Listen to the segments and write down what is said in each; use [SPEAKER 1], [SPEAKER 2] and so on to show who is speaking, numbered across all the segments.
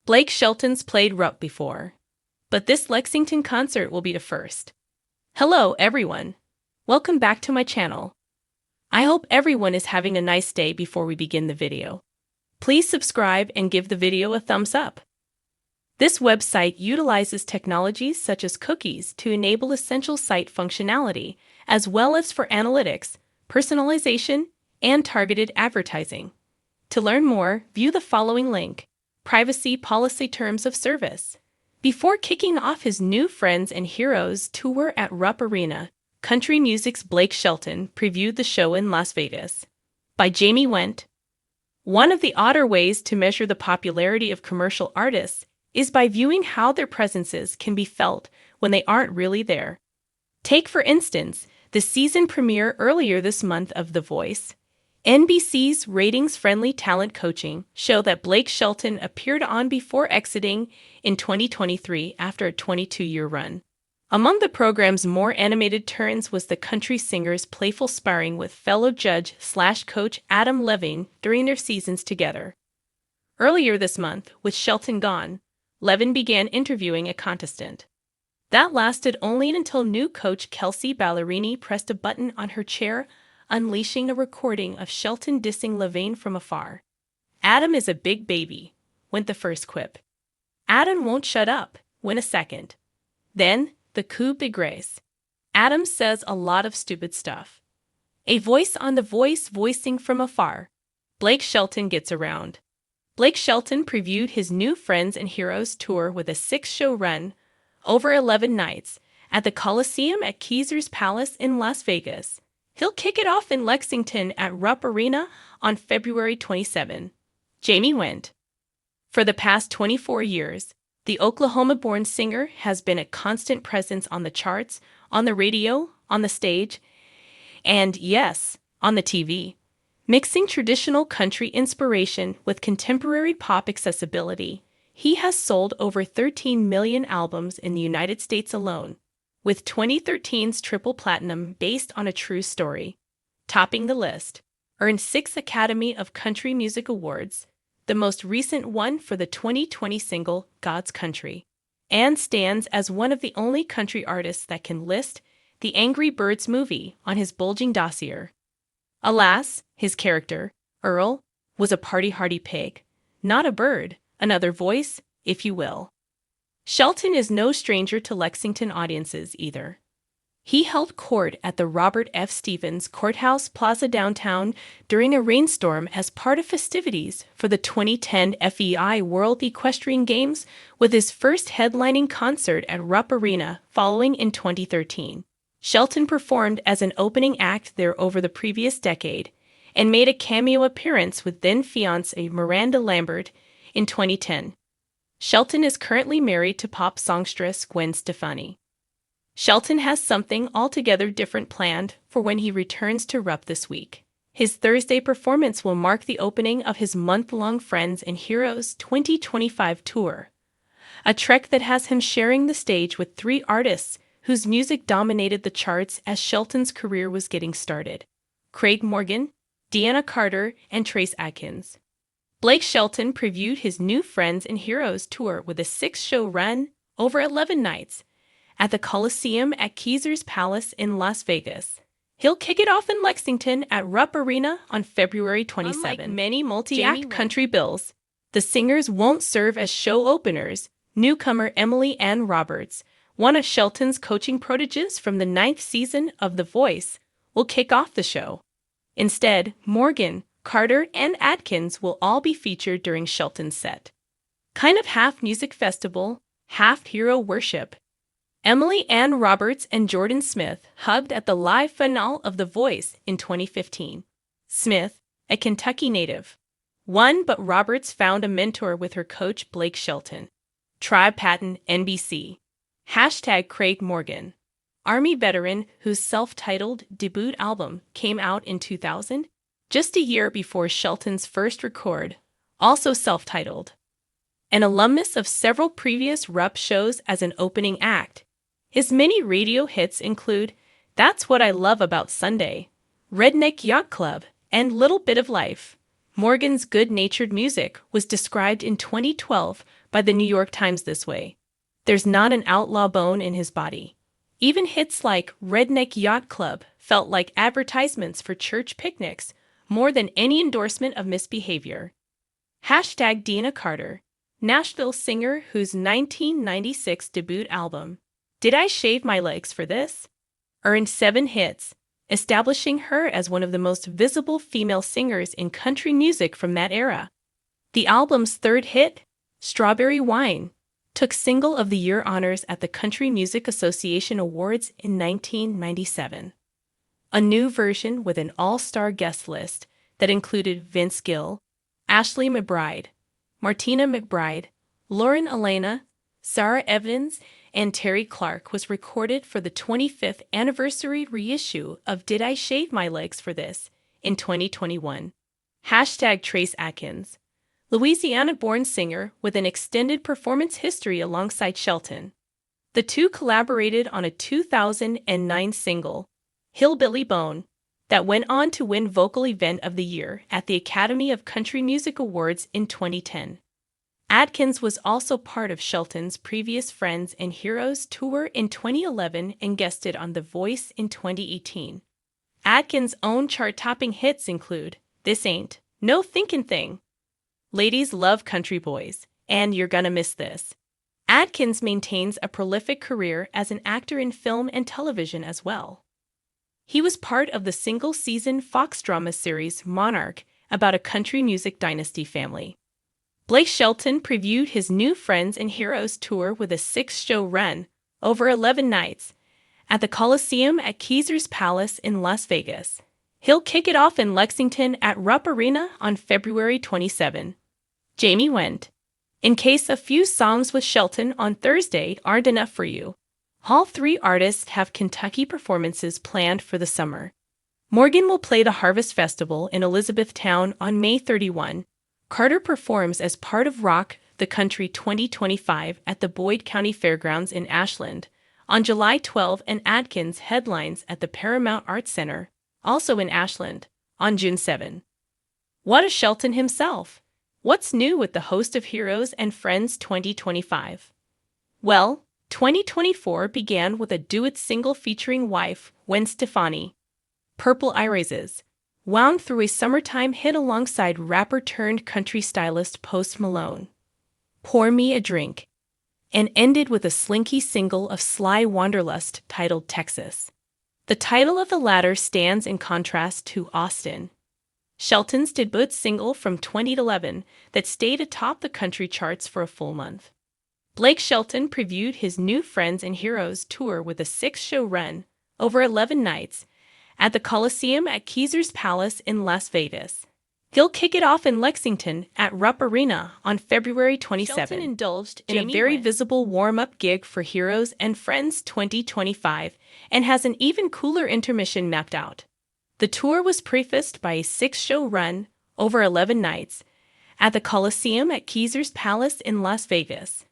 [SPEAKER 1] Blake Shelton's played Rupp before, but this Lexington concert will be the first. Hello, everyone. Welcome back to my channel. I hope everyone is having a nice day before we begin the video. Please subscribe and give the video a thumbs up. This website utilizes technologies such as cookies to enable essential site functionality, as well as for analytics, personalization, and targeted advertising. To learn more, view the following link: Privacy Policy Terms of Service. Before kicking off his New Friends and Heroes tour at Rupp Arena, country music's Blake Shelton previewed the show in Las Vegas. By Jamie Went. One of the odder ways to measure the popularity of commercial artists is by viewing how their presences can be felt when they aren't really there. Take, for instance, the season premiere earlier this month of The Voice. NBC's ratings-friendly talent coaching show that Blake Shelton appeared on before exiting in 2023 after a 22-year run. Among the program's more animated turns was the country singer's playful sparring with fellow judge/coach Adam Levine during their seasons together. Earlier this month, with Shelton gone, Levine began interviewing a contestant. That lasted only until new coach Kelsey Ballerini pressed a button on her chair, unleashing a recording of Shelton dissing Levine from afar. "Adam is a big baby," went the first quip. "Adam won't shut up," went a second. Then, the coup de grace. "Adam says a lot of stupid stuff." A voice on The Voice voicing from afar. Blake Shelton gets around. Blake Shelton previewed his New Friends and Heroes tour with a 6-show run, over 11 nights, at the Coliseum at Caesars Palace in Las Vegas. He'll kick it off in Lexington at Rupp Arena on February 27. Jamie Went. For the past 24 years, the Oklahoma-born singer has been a constant presence on the charts, on the radio, on the stage, and, yes, on the TV. Mixing traditional country inspiration with contemporary pop accessibility, he has sold over 13 million albums in the United States alone, with 2013's triple platinum based on a true story. Topping the list, earned 6 Academy of Country Music Awards, the most recent one for the 2020 single God's Country, and stands as one of the only country artists that can list the Angry Birds movie on his bulging dossier. Alas, his character, Earl, was a party-hardy pig, not a bird, another voice, if you will. Shelton is no stranger to Lexington audiences either. He held court at the Robert F. Stevens Courthouse Plaza downtown during a rainstorm as part of festivities for the 2010 FEI World Equestrian Games, with his first headlining concert at Rupp Arena following in 2013. Shelton performed as an opening act there over the previous decade and made a cameo appearance with then-fiancée Miranda Lambert in 2010. Shelton is currently married to pop songstress Gwen Stefani. Shelton has something altogether different planned for when he returns to Rupp this week. His Thursday performance will mark the opening of his month-long Friends and Heroes 2025 tour, a trek that has him sharing the stage with 3 artists whose music dominated the charts as Shelton's career was getting started: Craig Morgan, Deanna Carter, and Trace Adkins. Blake Shelton previewed his New Friends and Heroes tour with a 6-show run, over 11 nights, at the Coliseum at Caesars Palace in Las Vegas. He'll kick it off in Lexington at Rupp Arena on February 27. Unlike many multi-act country bills, the singers won't serve as show openers. Newcomer Emily Ann Roberts, one of Shelton's coaching proteges from the 9th season of The Voice, will kick off the show. Instead, Morgan, Carter, and Adkins will all be featured during Shelton's set. Kind of half music festival, half hero worship. Emily Ann Roberts and Jordan Smith hugged at the live finale of The Voice in 2015. Smith, a Kentucky native, won, but Roberts found a mentor with her coach Blake Shelton. Tribe Patton, NBC. #Craig Morgan. Army veteran whose self-titled debut album came out in 2000, just a year before Shelton's first record, also self-titled. An alumnus of several previous Rupp shows as an opening act, his many radio hits include That's What I Love About Sunday, Redneck Yacht Club, and Little Bit of Life. Morgan's good-natured music was described in 2012 by the New York Times this way: "There's not an outlaw bone in his body." Even hits like Redneck Yacht Club felt like advertisements for church picnics more than any endorsement of misbehavior. Hashtag Dina Carter, Nashville singer whose 1996 debut album, Did I Shave My Legs for This?, earned 7 hits, establishing her as one of the most visible female singers in country music from that era. The album's third hit, Strawberry Wine, took Single of the Year honors at the Country Music Association Awards in 1997. A new version with an all-star guest list that included Vince Gill, Ashley McBryde, Martina McBride, Lauren Elena, Sarah Evans, and Terry Clark was recorded for the 25th anniversary reissue of Did I Shave My Legs for This in 2021. Hashtag Trace Adkins, Louisiana-born singer with an extended performance history alongside Shelton. The two collaborated on a 2009 single, Hillbilly Bone, that went on to win Vocal Event of the Year at the Academy of Country Music Awards in 2010. Adkins was also part of Shelton's previous Friends and Heroes tour in 2011 and guested on The Voice in 2018. Adkins' own chart-topping hits include This Ain't No Thinkin' Thing, Ladies Love Country Boys, and You're Gonna Miss This. Adkins maintains a prolific career as an actor in film and television as well. He was part of the single-season Fox drama series Monarch about a country music dynasty family. Blake Shelton previewed his new Friends and Heroes tour with a 6-show run over 11 nights at the Coliseum at Caesars Palace in Las Vegas. He'll kick it off in Lexington at Rupp Arena on February 27. Jamie went, "In case a few songs with Shelton on Thursday aren't enough for you, all 3 artists have Kentucky performances planned for the summer. Morgan will play the Harvest Festival in Elizabethtown on May 31. Carter performs as part of Rock the Country 2025 at the Boyd County Fairgrounds in Ashland on July 12, and Adkins headlines at the Paramount Arts Center, also in Ashland, on June 7. What a Shelton himself! What's new with the host of Heroes and Friends 2025? Well, 2024 began with a duet single featuring wife Gwen Stefani, Purple Irises, wound through a summertime hit alongside rapper-turned-country stylist Post Malone, Pour Me a Drink, and ended with a slinky single of Sly Wanderlust titled Texas. The title of the latter stands in contrast to Austin, Shelton's debut single from 2011 that stayed atop the country charts for a full month. Blake Shelton previewed his new Friends and Heroes tour with a 6-show run over 11 nights at the Coliseum at Caesars Palace in Las Vegas. He'll kick it off in Lexington at Rupp Arena on February 27. Shelton indulged in a very visible warm-up gig for Heroes and Friends 2025 and has an even cooler intermission mapped out. The tour was prefaced by a 6-show run over 11 nights at the Coliseum at Caesars Palace in Las Vegas.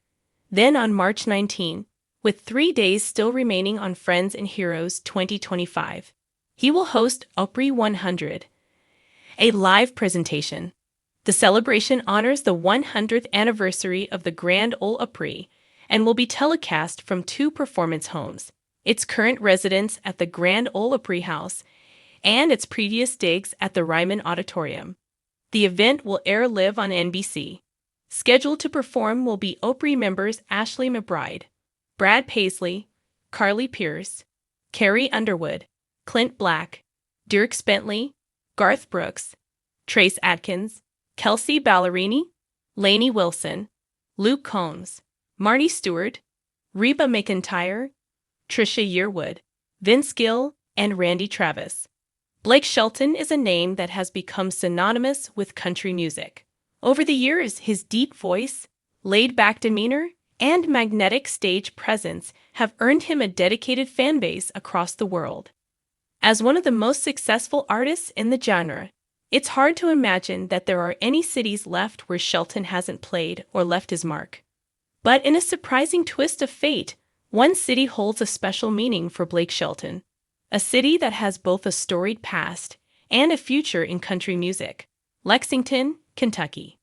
[SPEAKER 1] Then on March 19, with 3 days still remaining on Friends and Heroes 2025, he will host Opry 100, a live presentation. The celebration honors the 100th anniversary of the Grand Ole Opry and will be telecast from 2 performance homes, its current residence at the Grand Ole Opry House and its previous digs at the Ryman Auditorium. The event will air live on NBC. Scheduled to perform will be Opry members Ashley McBryde, Brad Paisley, Carly Pearce, Carrie Underwood, Clint Black, Dierks Bentley, Garth Brooks, Trace Adkins, Kelsey Ballerini, Lainey Wilson, Luke Combs, Marty Stewart, Reba McEntire, Trisha Yearwood, Vince Gill, and Randy Travis. Blake Shelton is a name that has become synonymous with country music. Over the years, his deep voice, laid-back demeanor, and magnetic stage presence have earned him a dedicated fan base across the world. As one of the most successful artists in the genre, it's hard to imagine that there are any cities left where Shelton hasn't played or left his mark. But in a surprising twist of fate, one city holds a special meaning for Blake Shelton, a city that has both a storied past and a future in country music: Lexington, Kentucky.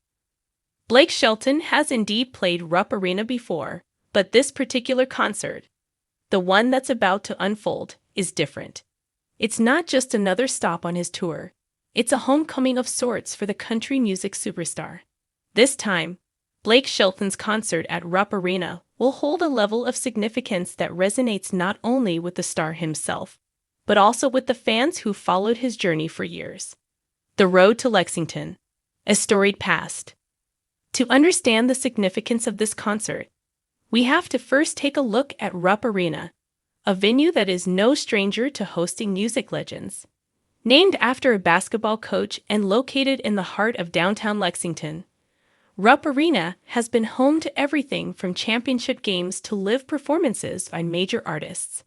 [SPEAKER 1] Blake Shelton has indeed played Rupp Arena before, but this particular concert, the one that's about to unfold, is different. It's not just another stop on his tour. It's a homecoming of sorts for the country music superstar. This time, Blake Shelton's concert at Rupp Arena will hold a level of significance that resonates not only with the star himself, but also with the fans who followed his journey for years. The road to Lexington, a storied past. To understand the significance of this concert, we have to first take a look at Rupp Arena, a venue that is no stranger to hosting music legends. Named after a basketball coach and located in the heart of downtown Lexington, Rupp Arena has been home to everything from championship games to live performances by major artists.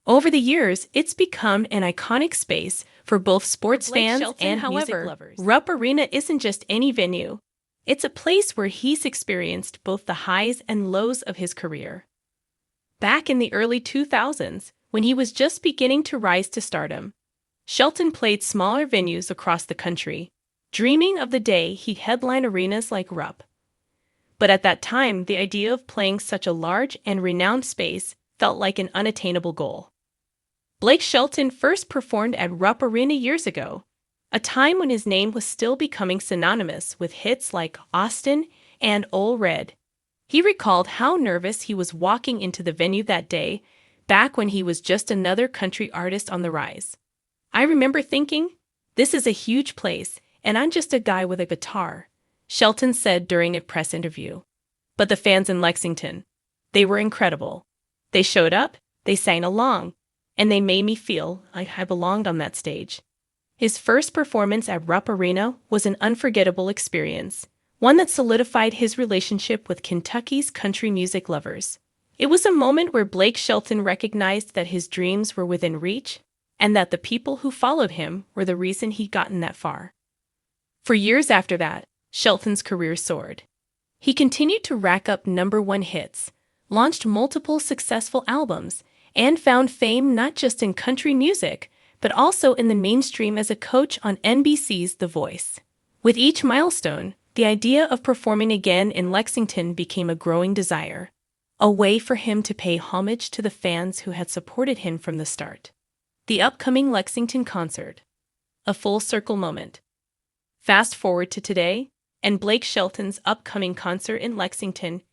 [SPEAKER 1] Over the years, it's become an iconic space for both sports fans and music lovers. Rupp Arena isn't just any venue. It's a place where he's experienced both the highs and lows of his career. Back in the early 2000s, when he was just beginning to rise to stardom, Shelton played smaller venues across the country, dreaming of the day he'd headline arenas like Rupp. But at that time, the idea of playing such a large and renowned space felt like an unattainable goal. Blake Shelton first performed at Rupp Arena years ago, a time when his name was still becoming synonymous with hits like Austin and Ole Red. He recalled how nervous he was walking into the venue that day, back when he was just another country artist on the rise. "I remember thinking, this is a huge place, and I'm just a guy with a guitar," Shelton said during a press interview. But the fans in Lexington, they were incredible. They showed up, they sang along, and they made me feel like I belonged on that stage. His first performance at Rupp Arena was an unforgettable experience, one that solidified his relationship with Kentucky's country music lovers. It was a moment where Blake Shelton recognized that his dreams were within reach, and that the people who followed him were the reason he'd gotten that far. For years after that, Shelton's career soared. He continued to rack up #1 hits, launched multiple successful albums, and found fame not just in country music, but also in the mainstream as a coach on NBC's The Voice. With each milestone, the idea of performing again in Lexington became a growing desire, a way for him to pay homage to the fans who had supported him from the start. The upcoming Lexington concert, a full circle moment. Fast forward to today, and Blake Shelton's upcoming concert in Lexington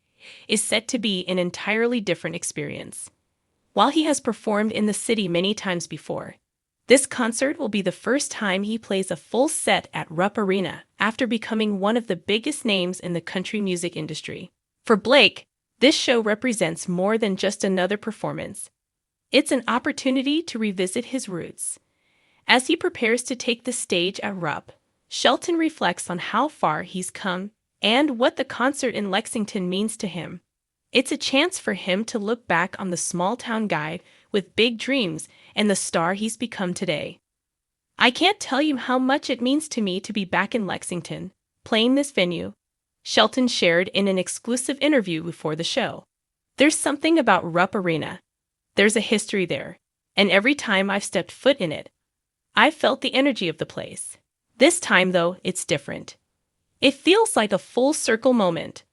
[SPEAKER 1] is set to be an entirely different experience. While he has performed in the city many times before, this concert will be the first time he plays a full set at Rupp Arena after becoming one of the biggest names in the country music industry. For Blake, this show represents more than just another performance. It's an opportunity to revisit his roots. As he prepares to take the stage at Rupp, Shelton reflects on how far he's come and what the concert in Lexington means to him. It's a chance for him to look back on the small-town guy with big dreams and the star he's become today. "I can't tell you how much it means to me to be back in Lexington, playing this venue," Shelton shared in an exclusive interview before the show. "There's something about Rupp Arena. There's a history there, and every time I've stepped foot in it, I've felt the energy of the place. This time, though, it's different. It feels like a full circle moment.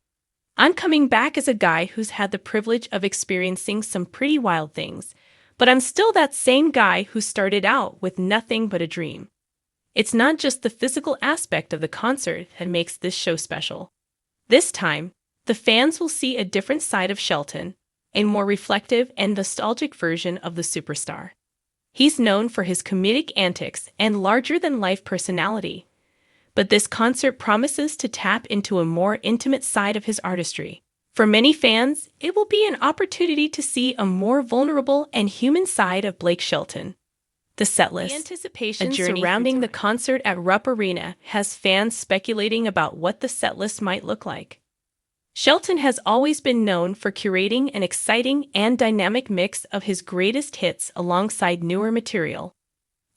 [SPEAKER 1] I'm coming back as a guy who's had the privilege of experiencing some pretty wild things, but I'm still that same guy who started out with nothing but a dream." It's not just the physical aspect of the concert that makes this show special. This time, the fans will see a different side of Shelton, a more reflective and nostalgic version of the superstar. He's known for his comedic antics and larger-than-life personality, but this concert promises to tap into a more intimate side of his artistry. For many fans, it will be an opportunity to see a more vulnerable and human side of Blake Shelton. The setlist, the anticipation surrounding the concert at Rupp Arena, has fans speculating about what the setlist might look like. Shelton has always been known for curating an exciting and dynamic mix of his greatest hits alongside newer material.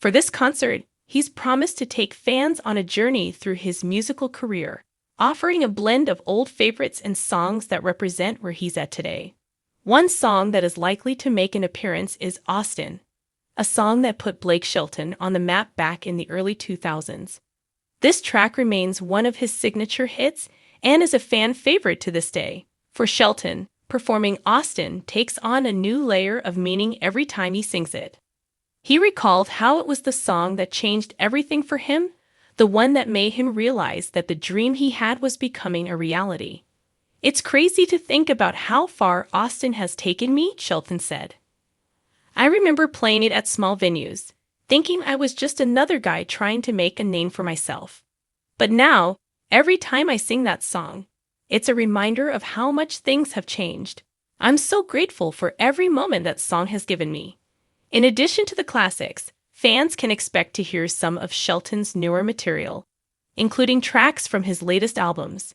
[SPEAKER 1] For this concert, he's promised to take fans on a journey through his musical career, offering a blend of old favorites and songs that represent where he's at today. One song that is likely to make an appearance is Austin, a song that put Blake Shelton on the map back in the early 2000s. This track remains one of his signature hits and is a fan favorite to this day. For Shelton, performing Austin takes on a new layer of meaning every time he sings it. He recalled how it was the song that changed everything for him, the one that made him realize that the dream he had was becoming a reality. "It's crazy to think about how far Austin has taken me," Shelton said. "I remember playing it at small venues, thinking I was just another guy trying to make a name for myself. But now, every time I sing that song, it's a reminder of how much things have changed. I'm so grateful for every moment that song has given me." In addition to the classics, fans can expect to hear some of Shelton's newer material, including tracks from his latest albums.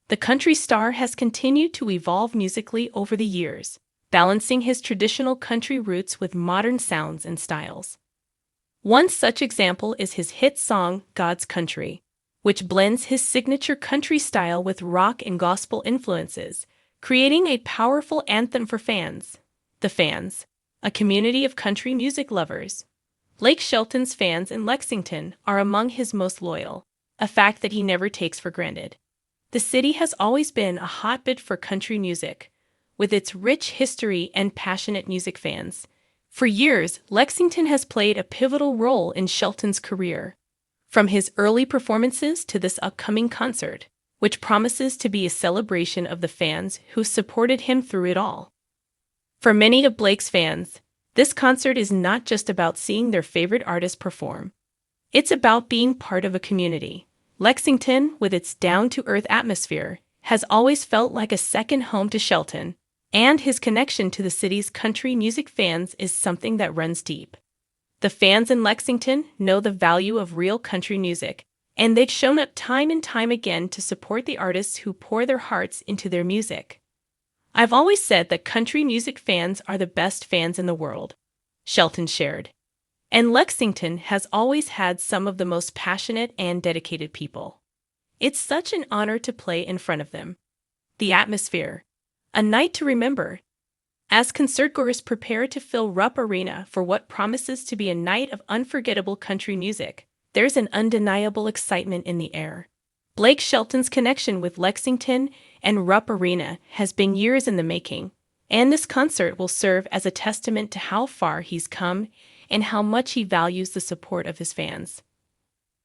[SPEAKER 1] The country star has continued to evolve musically over the years, balancing his traditional country roots with modern sounds and styles. One such example is his hit song, God's Country, which blends his signature country style with rock and gospel influences, creating a powerful anthem for fans. The Fans, a community of country music lovers. Blake Shelton's fans in Lexington are among his most loyal, a fact that he never takes for granted. The city has always been a hotbed for country music, with its rich history and passionate music fans. For years, Lexington has played a pivotal role in Shelton's career, from his early performances to this upcoming concert, which promises to be a celebration of the fans who supported him through it all. For many of Blake's fans, this concert is not just about seeing their favorite artist perform. It's about being part of a community. Lexington, with its down-to-earth atmosphere, has always felt like a second home to Shelton, and his connection to the city's country music fans is something that runs deep. The fans in Lexington know the value of real country music, and they've shown up time and time again to support the artists who pour their hearts into their music. "I've always said that country music fans are the best fans in the world," Shelton shared. "And Lexington has always had some of the most passionate and dedicated people. It's such an honor to play in front of them." The atmosphere. A night to remember. As concertgoers prepare to fill Rupp Arena for what promises to be a night of unforgettable country music, there's an undeniable excitement in the air. Blake Shelton's connection with Lexington and Rupp Arena has been years in the making, and this concert will serve as a testament to how far he's come and how much he values the support of his fans.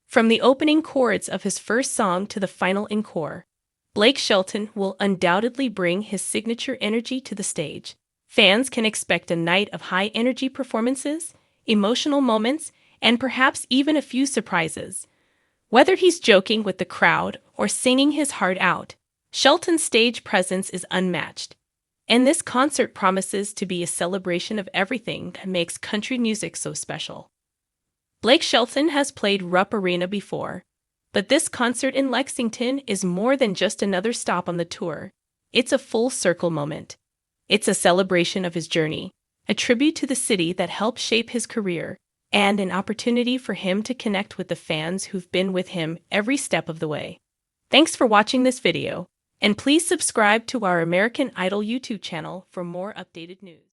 [SPEAKER 1] From the opening chords of his first song to the final encore, Blake Shelton will undoubtedly bring his signature energy to the stage. Fans can expect a night of high-energy performances, emotional moments, and perhaps even a few surprises. Whether he's joking with the crowd or singing his heart out, Shelton's stage presence is unmatched. And this concert promises to be a celebration of everything that makes country music so special. Blake Shelton has played Rupp Arena before, but this concert in Lexington is more than just another stop on the tour. It's a full-circle moment. It's a celebration of his journey, a tribute to the city that helped shape his career, and an opportunity for him to connect with the fans who've been with him every step of the way. Thanks for watching this video, and please subscribe to our American Idol YouTube channel for more updated news.